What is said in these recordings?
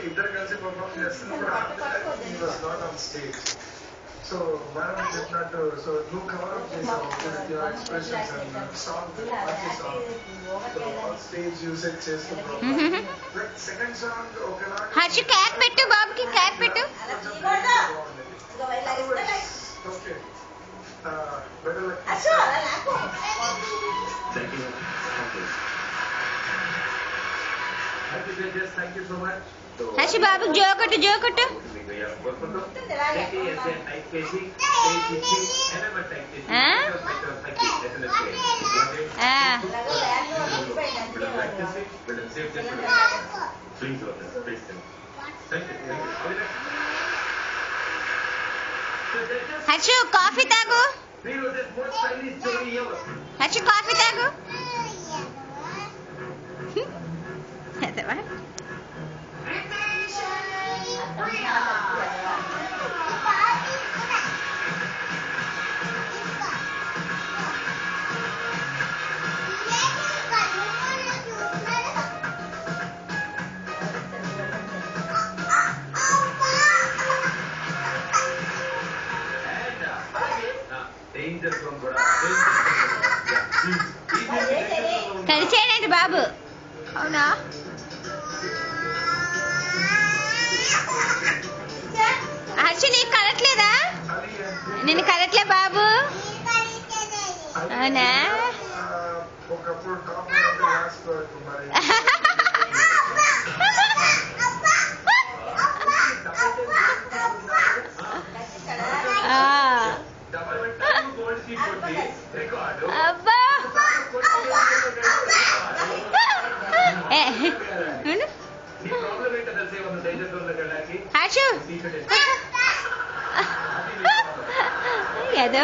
ఇద్దరు కలిసి పర్ఫార్మ్ చేస్తున్నప్పుడు he was not on stage. So Madam చెప్పినట్టు సో నువ్వు కవర్ అప్ చేసావు with your expressions and song మంచి song. So on stage you said చేస్తూ like second song ఒకలాగా హర్ష కేక్ పెట్టు బాబుకి కేక్ పెట్టు. Okay. Better luck. Thank you. Thank you so much. Harsha బాబుకి జోకొట్టు జోకొట్టు. హర్ష కాఫీ తాగు. హర్ష కాఫీ తాగు. కలిసేయండి బాబు. అవునా హర్ష నీకు కలట్లేదా? నేను కలట్లే బాబు. అవునా ఒకప్పుడు టాప్ మరి అబ్బా హర్ష ఏదో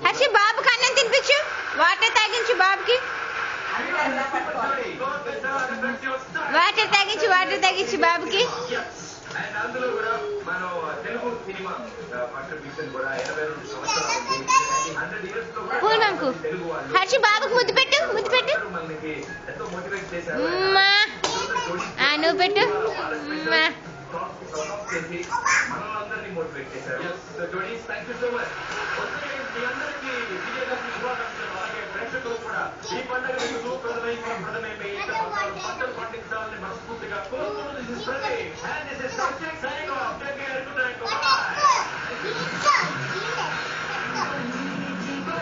హర్ష బాబుకి అన్నం తినిపించు. వాటర్ తాగించు బాబుకి. వాటర్ తాగించు బాబుకి. అందులో కూడా మనం తెలుగు సినిమా కాంట్రిబ్యూషన్ కూడా 82 సంవత్సరాలు తెలుగు వాళ్ళు హర్ష బాబుకి ముద్దు పెట్టు మనకి ఎంతో మోటివేట్ చేశారు. నువ్వు పెట్టు. మనల్ని మోటివేట్ చేశారు. సో జోడీ థ్యాంక్ యూ సో మచ్. మీ అందరికీ విజయదశమి శుభాకాంక్షలు. అలాగే ప్రేక్షకులు కూడా ఈ పండుగ సుప్రదమై పంటలు పండించాలని మనస్ఫూర్తిగా కోరుకుంటూ this is Pradeep and this is subject signing off. Take care. Good night. By.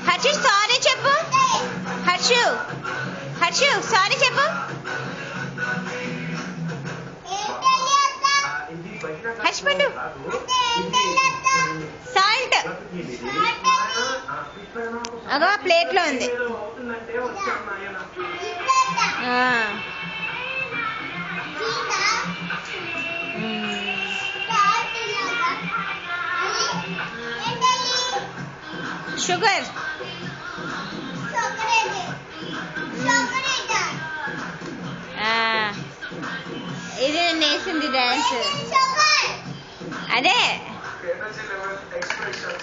Harshu sorry చెప్పు. హర్షు సారీ చెప్పు. హర్ష పెట్టు. సాల్ట్ అగో ప్లేట్లో ఉంది. షుగర్ ఇది నేను వేసింది డాన్స్ అదే. Energy level expression